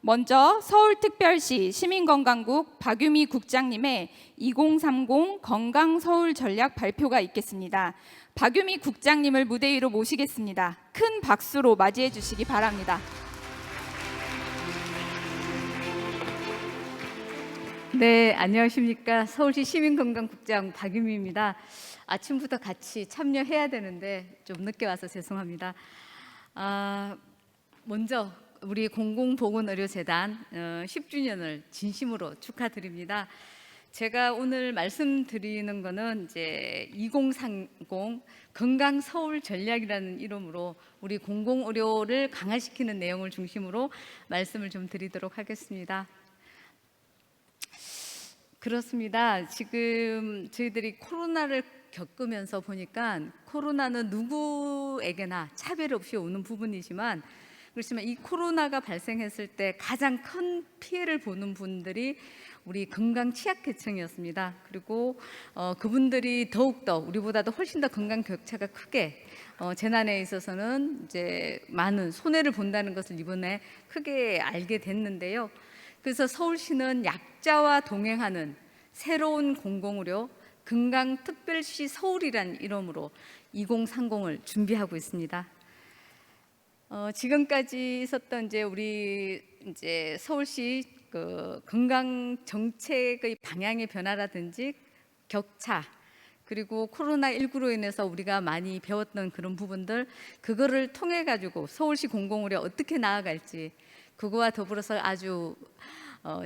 먼저 서울특별시 시민건강국 박유미 국장님의 2030 건강서울 전략 발표가 있겠습니다. 박유미 국장님을 무대 위로 모시겠습니다. 큰 박수로 맞이해 주시기 바랍니다. 네, 안녕하십니까. 서울시 시민건강국장 박유미입니다. 아침부터 같이 참여해야 되는데 좀 늦게 와서 죄송합니다. 먼저 우리 공공보건의료재단 10주년을 진심으로 축하드립니다. 제가 오늘 말씀드리는 거는 이제 2030 건강 서울 전략이라는 이름으로 우리 공공의료를 강화시키는 내용을 중심으로 말씀을 좀 드리도록 하겠습니다. 그렇습니다. 지금 저희들이 코로나를 겪으면서 보니까 코로나는 누구에게나 차별 없이 오는 부분이지만, 그렇지만 이 코로나가 발생했을 때 가장 큰 피해를 보는 분들이 우리 건강 취약계층이었습니다. 그리고 그분들이 더욱더 우리보다도 훨씬 더 건강 격차가 크게 재난에 있어서는 이제 많은 손해를 본다는 것을 이번에 크게 알게 됐는데요. 그래서 서울시는 약자와 동행하는 새로운 공공의료 건강특별시 서울이란 이름으로 2030을 준비하고 있습니다. 지금까지 있었던 우리 서울시 그 건강 정책의 방향의 변화라든지 격차, 그리고 코로나19로 인해서 우리가 많이 배웠던 그런 부분들, 그거를 통해 가지고 서울시 공공의료 어떻게 나아갈지, 그거와 더불어서 아주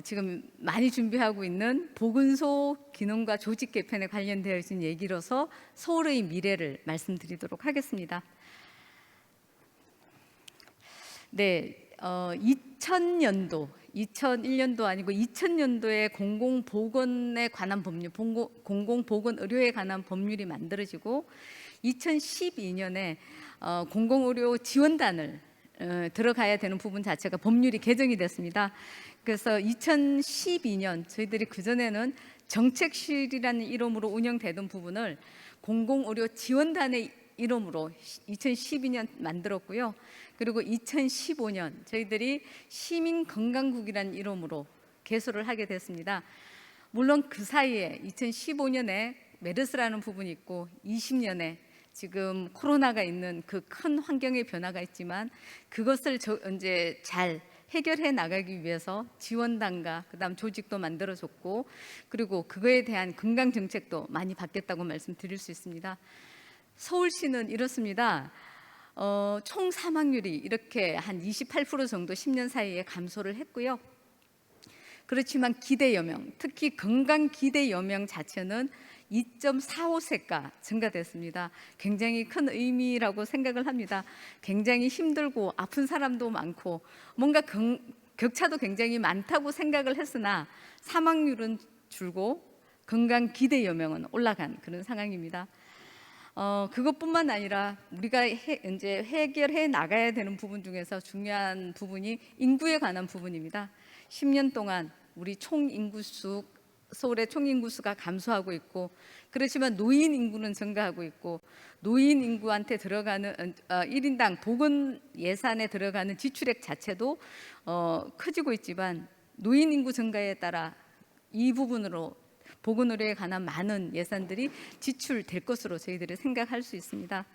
지금 많이 준비하고 있는 보건소 기능과 조직 개편에 관련되어진 얘기로서 서울의 미래를 말씀드리도록 하겠습니다. 네, 2001년도 아니고 2000년도에 공공보건에 관한 법률, 공공보건의료에 관한 법률이 만들어지고 2012년에 공공의료 지원단을 들어가야 되는 부분 자체가 법률이 개정이 됐습니다. 그래서 2012년 저희들이 그전에는 정책실이라는 이름으로 운영되던 부분을 공공의료 지원단의 이름으로 2012년 만들었고요. 그리고 2015년 저희들이 시민건강국이라는 이름으로 개소를 하게 됐습니다. 물론 그 사이에 2015년에 메르스라는 부분이 있고 20년에 지금 코로나가 있는 그 큰 환경의 변화가 있지만, 그것을 이제 잘 해결해 나가기 위해서 지원단과 그다음 조직도 만들어졌고, 그리고 그거에 대한 건강 정책도 많이 바뀌었다고 말씀드릴 수 있습니다. 서울시는 이렇습니다. 총 사망률이 이렇게 한 28% 정도 10년 사이에 감소를 했고요. 그렇지만 기대여명, 특히 건강 기대여명 자체는 2.45세가 증가됐습니다. 굉장히 큰 의미라고 생각을 합니다. 굉장히 힘들고 아픈 사람도 많고 뭔가 격차도 굉장히 많다고 생각을 했으나 사망률은 줄고 건강 기대여명은 올라간 그런 상황입니다. 그것뿐만 아니라 우리가 이제 해결해 나가야 되는 부분 중에서 중요한 부분이 인구에 관한 부분입니다. 10년 동안 우리 서울의 총 인구수가 감소하고 있고, 그렇지만 노인 인구는 증가하고 있고, 노인 인구한테 들어가는 1인당 보건 예산에 들어가는 지출액 자체도 커지고 있지만, 노인 인구 증가에 따라 이 부분으로 보건의료에 관한 많은 예산들이 지출될 것으로 저희들이 생각할 수 있습니다.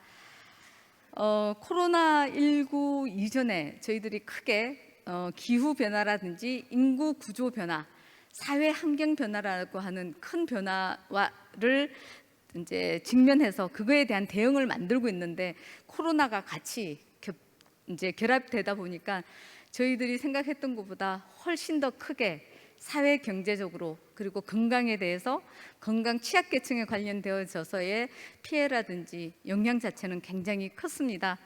코로나19 이전에 저희들이 크게 기후 변화라든지 인구 구조 변화, 사회 환경 변화라고 하는 큰 변화를 이제 직면해서 그거에 대한 대응을 만들고 있는데, 코로나가 같이 이제 결합되다 보니까 저희들이 생각했던 것보다 훨씬 더 크게 사회 경제적으로, 그리고 건강에 대해서 건강 취약계층에 관련되어져서의 피해라든지 영향 자체는 굉장히 컸습니다.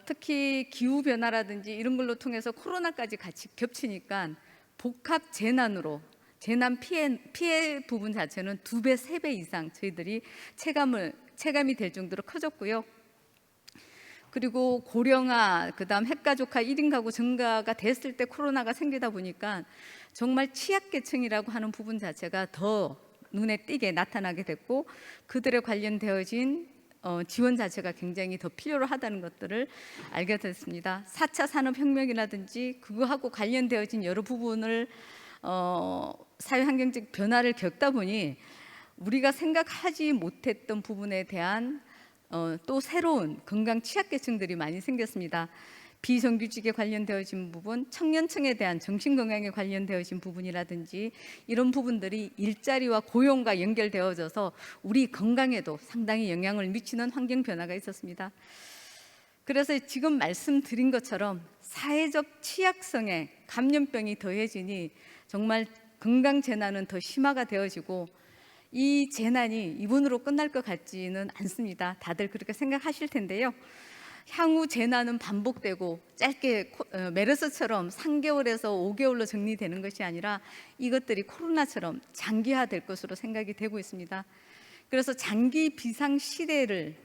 특히 기후 변화라든지 이런 걸로 통해서 코로나까지 같이 겹치니까 복합 재난으로 재난 피해 부분 자체는 2배, 3배 이상 저희들이 체감이 될 정도로 커졌고요. 그리고 고령화, 그다음 핵가족화 1인 가구 증가가 됐을 때 코로나가 생기다 보니까 정말 취약계층이라고 하는 부분 자체가 더 눈에 띄게 나타나게 됐고, 그들에 관련되어진 지원 자체가 굉장히 더 필요로 하다는 것들을 알게 됐습니다. 4차 산업혁명이라든지 그거하고 관련되어진 여러 부분을 사회환경적 변화를 겪다 보니 우리가 생각하지 못했던 부분에 대한 또 새로운 건강 취약계층들이 많이 생겼습니다. 비정규직에 관련되어진 부분, 청년층에 대한 정신건강에 관련되어진 부분이라든지 이런 부분들이 일자리와 고용과 연결되어져서 우리 건강에도 상당히 영향을 미치는 환경 변화가 있었습니다. 그래서 지금 말씀드린 것처럼 사회적 취약성에 감염병이 더해지니 정말 건강 재난은 더 심화가 되어지고 이 재난이 이번으로 끝날 것 같지는 않습니다. 다들 그렇게 생각하실 텐데요. 향후 재난은 반복되고 짧게 메르스처럼 3개월에서 5개월로 정리되는 것이 아니라 이것들이 코로나처럼 장기화될 것으로 생각이 되고 있습니다. 그래서 장기 비상 시대를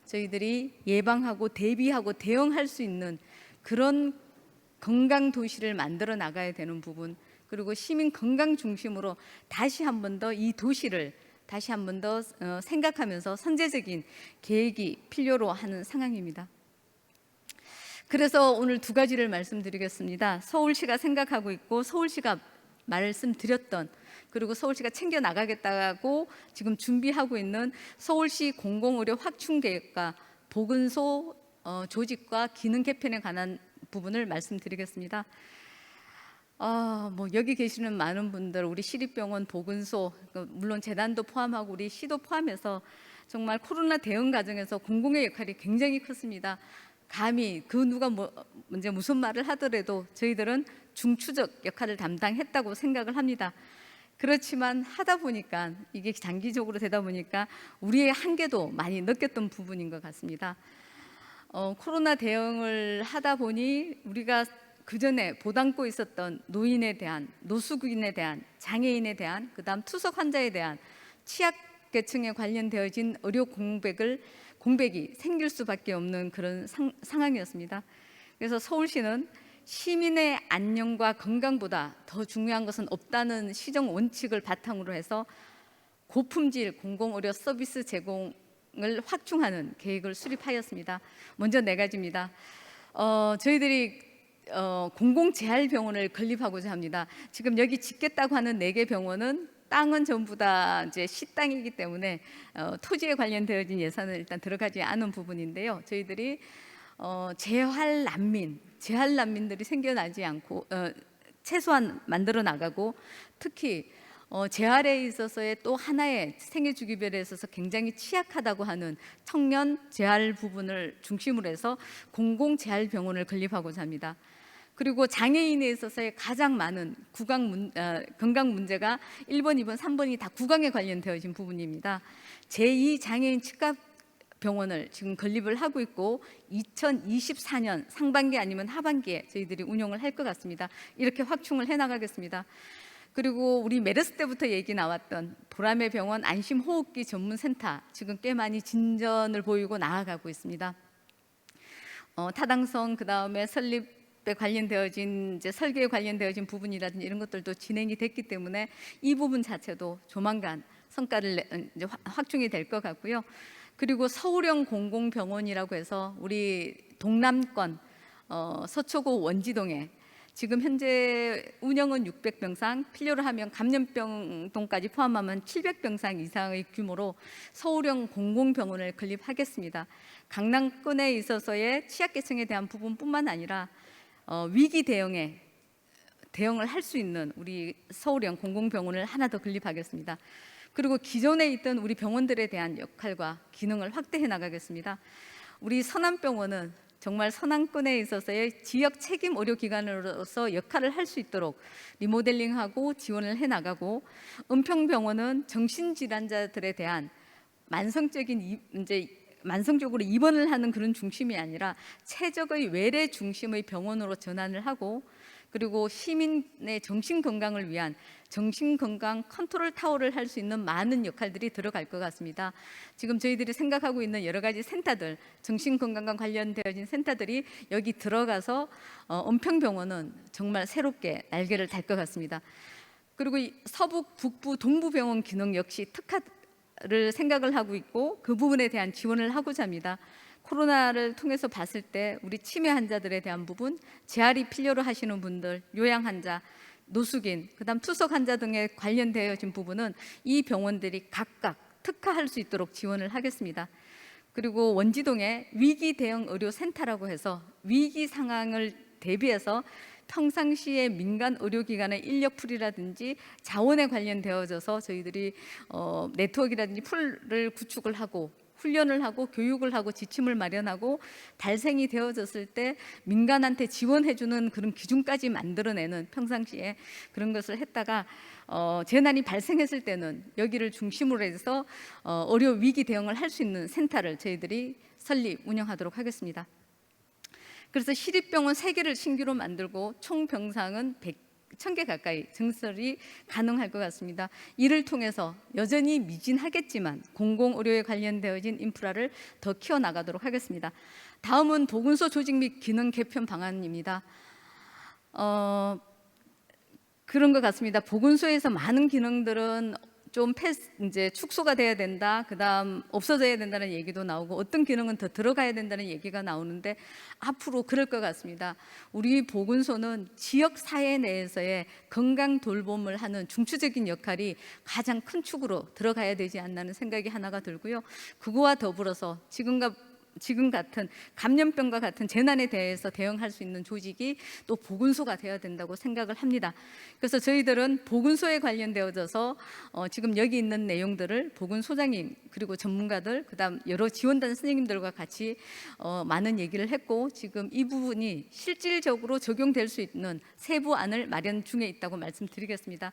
저희들이 예방하고 대비하고 대응할 수 있는 그런 건강 도시를 만들어 나가야 되는 부분, 그리고 시민 건강 중심으로 다시 한 번 더 이 도시를 다시 한 번 더 생각하면서 선제적인 계획이 필요로 하는 상황입니다. 그래서 오늘 두 가지를 말씀드리겠습니다. 서울시가 생각하고 있고 서울시가 말씀드렸던, 그리고 서울시가 챙겨 나가겠다고 지금 준비하고 있는 서울시 공공의료 확충 계획과 보건소 조직과 기능 개편에 관한 부분을 말씀드리겠습니다. 여기 계시는 많은 분들, 우리 시립병원, 보건소, 물론 재단도 포함하고 우리 시도 포함해서 정말 코로나 대응 과정에서 공공의 역할이 굉장히 컸습니다. 감히 그 누가 먼저 무슨 말을 하더라도 저희들은 중추적 역할을 담당했다고 생각을 합니다. 그렇지만 하다 보니까 이게 장기적으로 되다 보니까 우리의 한계도 많이 느꼈던 부분인 것 같습니다. 코로나 대응을 하다 보니 우리가 그전에 보담고 있었던 노인에 대한, 노숙인에 대한, 장애인에 대한, 그다음 투석 환자에 대한 취약계층에 관련되어진 의료 공백이 생길 수밖에 없는 그런 상황이었습니다. 그래서 서울시는 시민의 안녕과 건강보다 더 중요한 것은 없다는 시정 원칙을 바탕으로 해서 고품질 공공의료 서비스 제공을 확충하는 계획을 수립하였습니다. 먼저 네 가지입니다. 저희들이 공공재활병원을 건립하고자 합니다. 지금 여기 짓겠다고 하는 4개 병원은 땅은 전부 다 이제 시 땅이기 때문에 토지에 관련되어진 예산은 일단 들어가지 않은 부분인데요. 저희들이 재활난민들이 생겨나지 않고 최소한 만들어 나가고, 특히 재활에 있어서의 또 하나의 생애주기별에 있어서 굉장히 취약하다고 하는 청년 재활 부분을 중심으로 해서 공공재활병원을 건립하고자 합니다. 그리고 장애인에 있어서의 가장 많은 건강 문제가 1번, 2번, 3번이 다 구강에 관련되어진 부분입니다. 제2장애인 치과병원을 지금 건립을 하고 있고 2024년 상반기 아니면 하반기에 저희들이 운영을 할 것 같습니다. 이렇게 확충을 해나가겠습니다. 그리고 우리 메르스 때부터 얘기 나왔던 보라매 병원 안심호흡기 전문센터, 지금 꽤 많이 진전을 보이고 나아가고 있습니다. 타당성, 그 다음에 설립 관련되어진 이제 설계에 관련되어진 부분이라든지 이런 것들도 진행이 됐기 때문에 이 부분 자체도 조만간 성과를 이제 확충이 될 것 같고요. 그리고 서울형 공공병원이라고 해서 우리 동남권 서초구 원지동에 지금 현재 운영은 600병상, 필요로 하면 감염병동까지 포함하면 700병상 이상의 규모로 서울형 공공병원을 건립하겠습니다. 강남권에 있어서의 취약계층에 대한 부분뿐만 아니라 위기 대응을 할 수 있는 우리 서울형 공공병원을 하나 더 건립하겠습니다. 그리고 기존에 있던 우리 병원들에 대한 역할과 기능을 확대해 나가겠습니다. 우리 서남병원은 정말 서남권에 있어서의 지역 책임 의료기관으로서 역할을 할 수 있도록 리모델링하고 지원을 해 나가고, 은평병원은 정신질환자들에 대한 만성적으로 입원을 하는 그런 중심이 아니라 최적의 외래 중심의 병원으로 전환을 하고, 그리고 시민의 정신건강을 위한 정신건강 컨트롤 타워를 할 수 있는 많은 역할들이 들어갈 것 같습니다. 지금 저희들이 생각하고 있는 여러 가지 센터들, 정신건강과 관련되어진 센터들이 여기 들어가서 은평병원은 정말 새롭게 날개를 달 것 같습니다. 그리고 이 서북, 북부, 동부병원 기능 역시 생각을 하고 있고 그 부분에 대한 지원을 하고자 합니다. 코로나를 통해서 봤을 때 우리 치매 환자들에 대한 부분, 재활이 필요로 하시는 분들, 요양 환자, 노숙인, 그다음 투석 환자 등에 관련되어진 부분은 이 병원들이 각각 특화할 수 있도록 지원을 하겠습니다. 그리고 원지동에 위기 대응 의료 센터라고 해서 위기 상황을 대비해서 평상시에 민간 의료기관의 인력풀이라든지 자원에 관련되어져서 저희들이 네트워크라든지 풀을 구축을 하고 훈련을 하고 교육을 하고 지침을 마련하고 발생이 되어졌을 때 민간한테 지원해주는 그런 기준까지 만들어내는 평상시에 그런 것을 했다가 재난이 발생했을 때는 여기를 중심으로 해서 의료 위기 대응을 할 수 있는 센터를 저희들이 설립 운영하도록 하겠습니다. 그래서 시립병원 3개를 신규로 만들고 총 병상은 1,000개 가까이 증설이 가능할 것 같습니다. 이를 통해서 여전히 미진하겠지만 공공의료에 관련되어진 인프라를 더 키워나가도록 하겠습니다. 다음은 보건소 조직 및 기능 개편 방안입니다. 그런 것 같습니다. 보건소에서 많은 기능들은 좀 이제 축소가 돼야 된다. 그다음 없어져야 된다는 얘기도 나오고 어떤 기능은 더 들어가야 된다는 얘기가 나오는데 앞으로 그럴 것 같습니다. 우리 보건소는 지역 사회 내에서의 건강 돌봄을 하는 중추적인 역할이 가장 큰 축으로 들어가야 되지 않나는 생각이 하나가 들고요. 그거와 더불어서 지금 같은 감염병과 같은 재난에 대해서 대응할 수 있는 조직이 또 보건소가 되어야 된다고 생각을 합니다. 그래서 저희들은 보건소에 관련되어져서 지금 여기 있는 내용들을 보건소장님 그리고 전문가들 그다음 여러 지원단 선생님들과 같이 많은 얘기를 했고 지금 이 부분이 실질적으로 적용될 수 있는 세부안을 마련 중에 있다고 말씀드리겠습니다.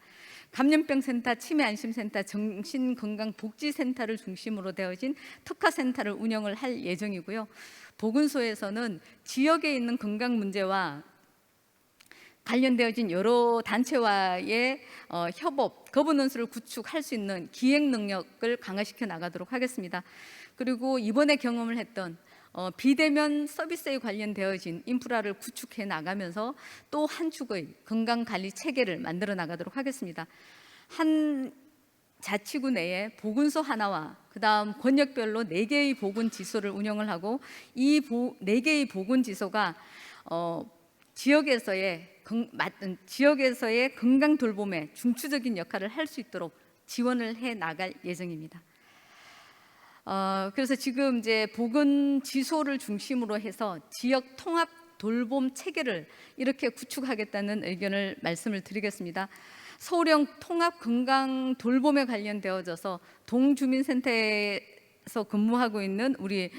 감염병센터, 치매안심센터, 정신건강복지센터를 중심으로 되어진 특화센터를 운영을 할 예정이고요. 보건소에서는 지역에 있는 건강 문제와 관련되어진 여러 단체와의 협업, 거버넌스를 구축할 수 있는 기획 능력을 강화시켜 나가도록 하겠습니다. 그리고 이번에 경험을 했던 비대면 서비스에 관련되어진 인프라를 구축해 나가면서 또 한 축의 건강관리 체계를 만들어 나가도록 하겠습니다. 한 자치구 내에 보건소 하나와 그다음 권역별로 4개의 보건지소를 운영을 하고 이 4개의 보건지소가 지역에서의 건강 돌봄에 중추적인 역할을 할 수 있도록 지원을 해 나갈 예정입니다. 그래서 지금 이제 보건지소를 중심으로 해서 지역 통합 돌봄 체계를 이렇게 구축하겠다는 의견을 말씀을 드리겠습니다. 서울형 통합 건강 돌봄에 관련되어져서 동주민센터에서 근무하고 있는 우리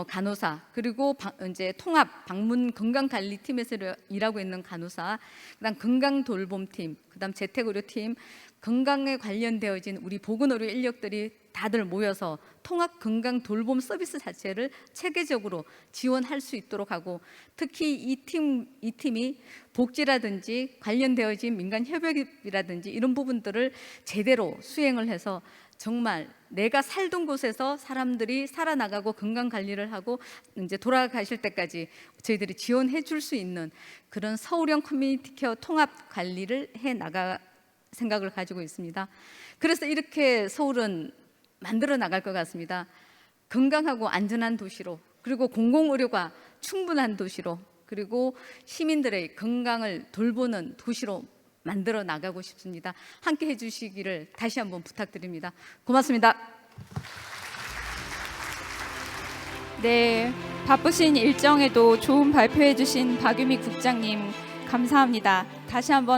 간호사 그리고 이제 통합 방문 건강관리팀에서 일하고 있는 간호사, 그다음 건강 돌봄팀, 그다음 재택의료팀, 건강에 관련되어진 우리 보건의료 인력들이 다들 모여서 통합 건강 돌봄 서비스 자체를 체계적으로 지원할 수 있도록 하고 특히 이 팀이 복지라든지 관련되어진 민간 협약이라든지 이런 부분들을 제대로 수행을 해서 정말 내가 살던 곳에서 사람들이 살아나가고 건강 관리를 하고 이제 돌아가실 때까지 저희들이 지원해 줄 수 있는 그런 서울형 커뮤니티 케어 통합 관리를 해 나가 생각을 가지고 있습니다. 그래서 이렇게 서울은 만들어 나갈 것 같습니다. 건강하고 안전한 도시로, 그리고 공공의료가 충분한 도시로, 그리고 시민들의 건강을 돌보는 도시로 만들어 나가고 싶습니다. 함께 해주시기를 다시 한번 부탁드립니다. 고맙습니다. 네, 바쁘신 일정에도 좋은 발표해 주신 박유미 국장님 감사합니다. 다시 한번